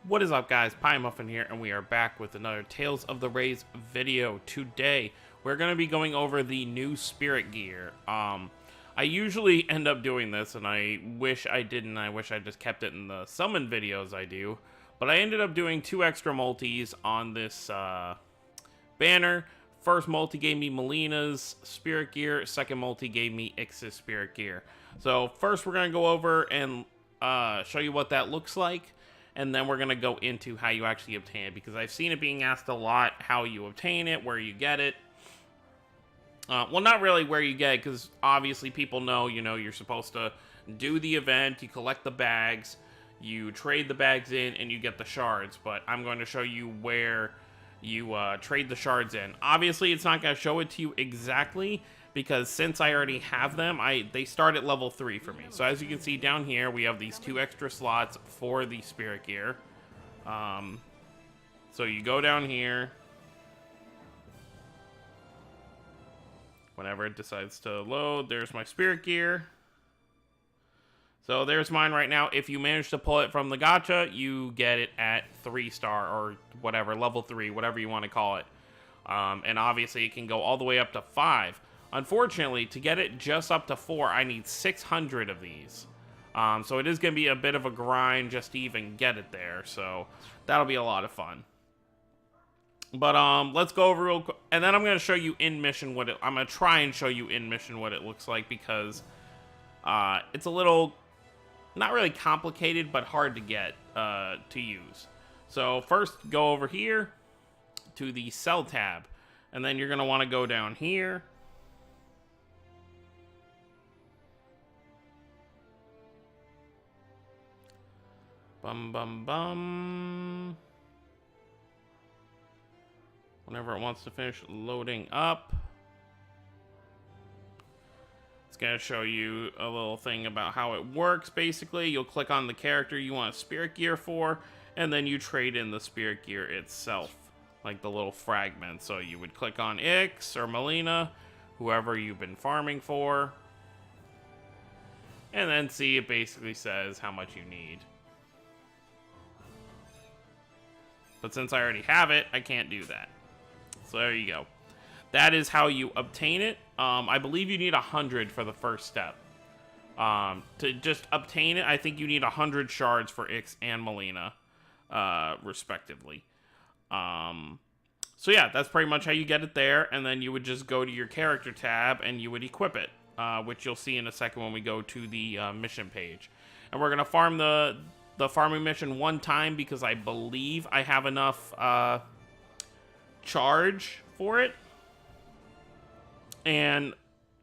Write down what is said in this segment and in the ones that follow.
What is up, guys? Pie Muffin here, and we are back with another Tales of the Rays video. Today, we're going to be going over the new Spirit Gear. I usually end up doing this, and I wish I didn't. I wish I just kept it in the summon videos I do. But I ended up doing 2 extra multis on this banner. First multi gave me Melina's Spirit Gear. Second multi gave me Ix's Spirit Gear. So first, we're going to go over and show you what that looks like. And then we're going to go into how you actually obtain it, because I've seen it being asked a lot, how you obtain it, where you get it. Well, not really where you get it, because obviously people know, you're supposed to do the event, you collect the bags, you trade the bags in, and you get the shards. But I'm going to show you where you trade the shards in. Obviously, it's not going to show it to you exactly, because since I already have them, they start at level 3 for me. So as you can see down here, we have these 2 extra slots for the Spirit Gear. So you go down here. Whenever it decides to load, there's my Spirit Gear. So there's mine right now. If you manage to pull it from the gacha, you get it at 3-star or whatever, level 3, whatever you want to call it. And obviously it can go all the way up to 5. Unfortunately, to get it just up to 4, I need 600 of these. So it is going to be a bit of a grind just to even get it there. So that'll be a lot of fun. But let's go over real quick. And then I'm going to show you in mission I'm going to try and show you in mission what it looks like, because it's a little, not really complicated, but hard to get to use. So first, go over here to the Sell tab. And then you're going to want to go down here. Bum, bum, bum. Whenever it wants to finish loading up, it's going to show you a little thing about how it works. Basically, you'll click on the character you want a Spirit Gear for, and then you trade in the Spirit Gear itself, like the little fragment. So you would click on Ix or Melina, whoever you've been farming for, and then see, it basically says how much you need. But since I already have it, I can't do that. So there you go. That is how you obtain it. I believe you need 100 for the first step. To just obtain it, I think you need 100 shards for Ix and Melina, respectively. So yeah, that's pretty much how you get it there. And then you would just go to your character tab and you would equip it, which you'll see in a second when we go to the mission page. And we're going to farm the farming mission one time, because I believe I have enough charge for it. And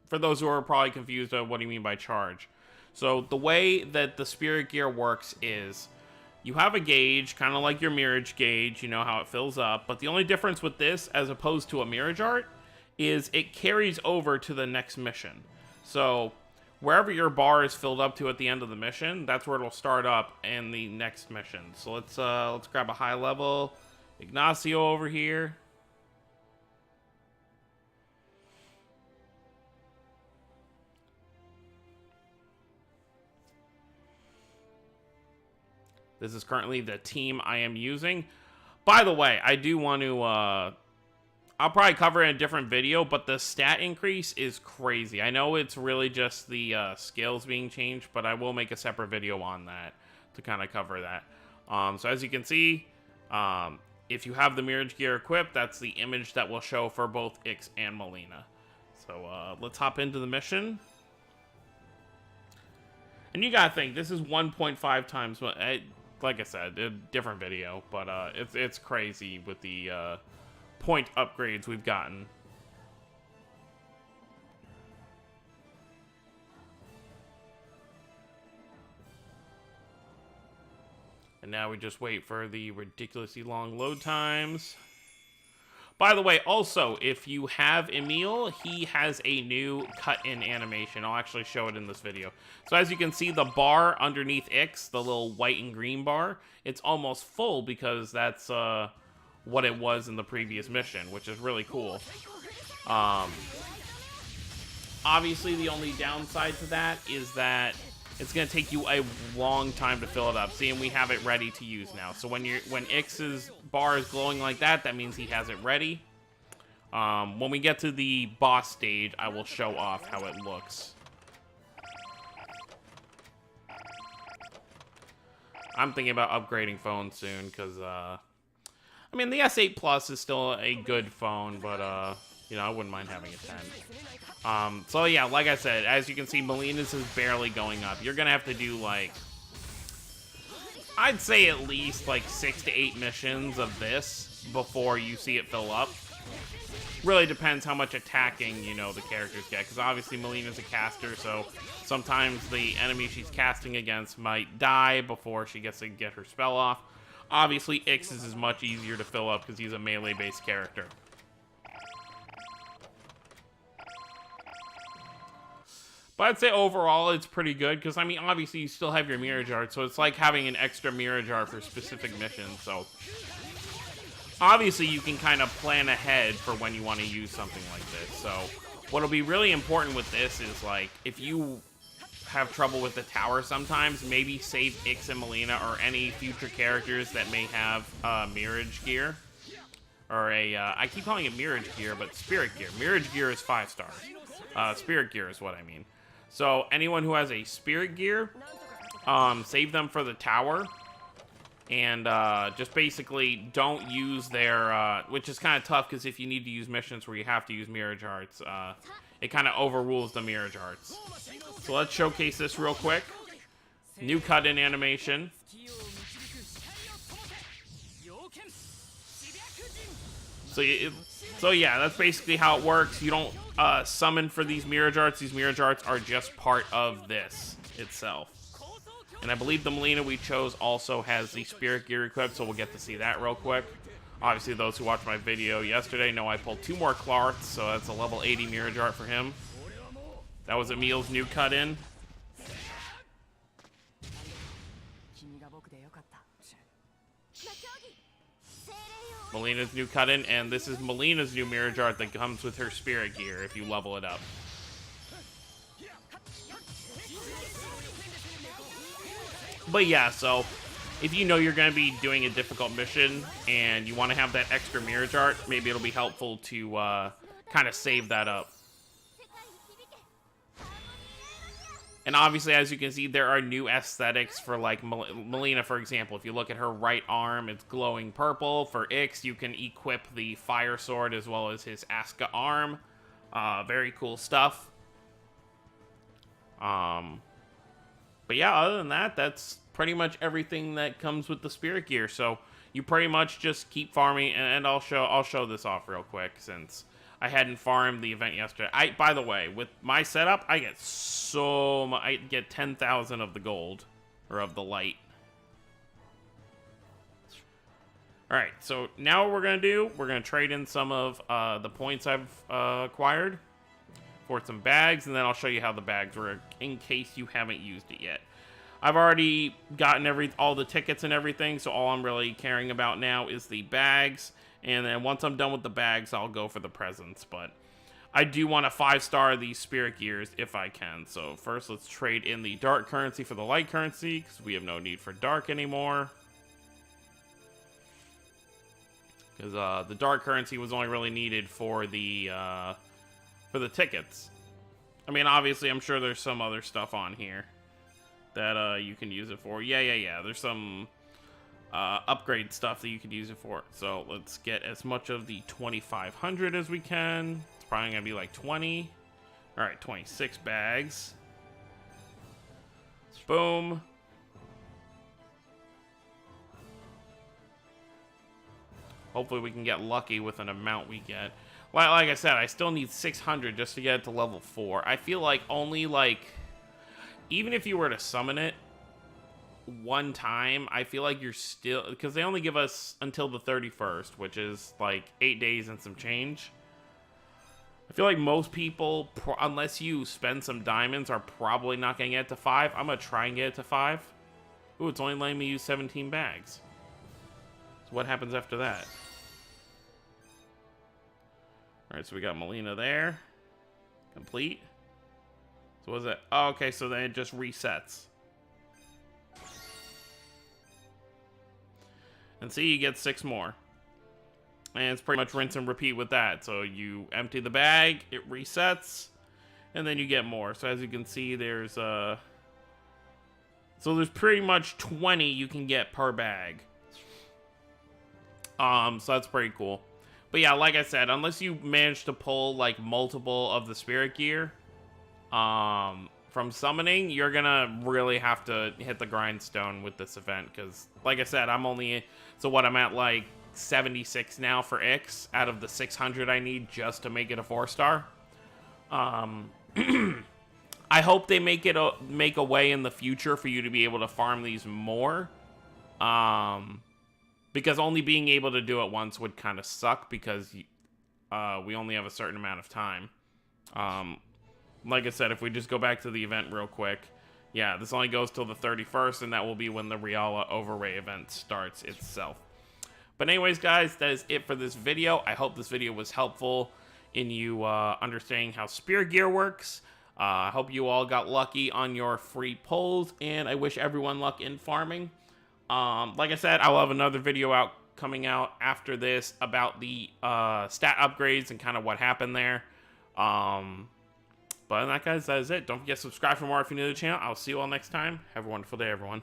for those who are probably confused, what do you mean by charge? So the way that the Spirit Gear works is you have a gauge, kind of like your Mirage gauge, you know how it fills up. But the only difference with this, as opposed to a Mirage Art, is it carries over to the next mission. So wherever your bar is filled up to at the end of the mission, that's where it'll start up in the next mission. So let's grab a high level Ignacio over here. This is currently the team I am using. By the way, I do want to I'll probably cover it in a different video, but the stat increase is crazy. I know it's really just the skills being changed, but I will make a separate video on that to kind of cover that. So as you can see, if you have the Mirage Gear equipped, that's the image that will show for both Ix and Melina. So let's hop into the mission. And you gotta think, this is 1.5 times, like I said, a different video, but it's crazy with the point upgrades we've gotten. And now we just wait for the ridiculously long load times. By the way, also, if you have Emil, he has a new cut-in animation. I'll actually show it in this video. So as you can see, the bar underneath Ix, the little white and green bar, it's almost full, because that's what it was in the previous mission, which is really cool. Obviously, the only downside to that is that it's going to take you a long time to fill it up. See, and we have it ready to use now. So when Ix's bar is glowing like that, that means he has it ready. When we get to the boss stage, I will show off how it looks. I'm thinking about upgrading phones soon, because, I mean, the S8 Plus is still a good phone, but, you know, I wouldn't mind having a 10. So yeah, like I said, as you can see, Melina's is barely going up. You're gonna have to do, like, I'd say at least, like, 6 to 8 missions of this before you see it fill up. Really depends how much attacking, you know, the characters get, because obviously Melina's a caster, so sometimes the enemy she's casting against might die before she gets to get her spell off. Obviously, Ix's is much easier to fill up because he's a melee-based character. But I'd say overall it's pretty good, because, I mean, obviously you still have your mirror jar, so it's like having an extra mirror jar for specific missions, so obviously you can kind of plan ahead for when you want to use something like this. So what'll be really important with this is, like, if you have trouble with the tower sometimes, maybe save Ix and Melina or any future characters that may have Mirage Gear. Or I keep calling it Mirage Gear, but Spirit Gear. Mirage Gear is 5 stars. Spirit Gear is what I mean. So anyone who has a Spirit Gear, save them for the tower. And just basically don't use their, which is kind of tough, because if you need to use missions where you have to use Mirage Hearts, it kind of overrules the Mirage Hearts. So let's showcase this real quick. New cut-in animation. So yeah, that's basically how it works. You don't summon for these Mirage Arts. These Mirage Arts are just part of this itself. And I believe the Melina we chose also has the Spirit Gear equipped, so we'll get to see that real quick. Obviously, those who watched my video yesterday know I pulled 2 more Clarths, so that's a level 80 Mirage Art for him. That was Emil's new cut-in. Melina's new cut-in, and this is Melina's new Mirage Art that comes with her Spirit Gear if you level it up. But yeah, so if you know you're going to be doing a difficult mission and you want to have that extra Mirage Art, maybe it'll be helpful to kind of save that up. And obviously, as you can see, there are new aesthetics for, like, Melina, for example. If you look at her right arm, it's glowing purple. For Ix, you can equip the Fire Sword as well as his Aska arm. Very cool stuff. But yeah, other than that, that's pretty much everything that comes with the Spirit Gear. So you pretty much just keep farming, and I'll show this off real quick since I hadn't farmed the event yesterday. By the way, with my setup, I get so much. I get 10,000 of the gold, or of the light. All right, so now what we're gonna do, we're gonna trade in some of the points I've acquired for some bags, and then I'll show you how the bags work in case you haven't used it yet. I've already gotten all the tickets and everything, so all I'm really caring about now is the bags, and then once I'm done with the bags, I'll go for the presents. But I do want to 5-star these Spirit Gears if I can. So first, let's trade in the dark currency for the light currency, because we have no need for dark anymore. Because the dark currency was only really needed for the tickets. I mean, obviously, I'm sure there's some other stuff on here that you can use it for. Yeah. There's some upgrade stuff that you could use it for. So let's get as much of the 2,500 as we can. It's probably gonna be like 20. All right, 26 bags. Boom. Hopefully we can get lucky with an amount we get. Like I said, I still need 600 just to get it to level 4. I feel like only, like, even if you were to summon it one time, I feel like you're still, because they only give us until the 31st, which is like 8 days and some change. I feel like most people, unless you spend some diamonds, are probably not going to get it to 5. I'm going to try and get it to 5. Ooh, it's only letting me use 17 bags. So what happens after that? Alright, so we got Melina there. Complete. So was it? Oh, okay, so then it just resets. And see, you get 6 more. And it's pretty much rinse and repeat with that. So you empty the bag, it resets, and then you get more. So as you can see, there's so there's pretty much 20 you can get per bag. So that's pretty cool. But yeah, like I said, unless you manage to pull like multiple of the spirit gear from summoning, you're gonna really have to hit the grindstone with this event, because like I said, I'm at like 76 now for Ix out of the 600 I need just to make it a 4-star. I hope they make a way in the future for you to be able to farm these more. Because only being able to do it once would kind of suck, because we only have a certain amount of time. Like I said, if we just go back to the event real quick, yeah, this only goes till the 31st, and that will be when the Reala Overray event starts itself. But anyways, guys, that is it for this video. I hope this video was helpful in you understanding how Spirit Gear works. I hope you all got lucky on your free pulls, and I wish everyone luck in farming. Like I said, I will have another video coming out after this about the stat upgrades and kind of what happened there. But other than that, guys, that is it. Don't forget to subscribe for more if you're new to the channel. I'll see you all next time. Have a wonderful day, everyone.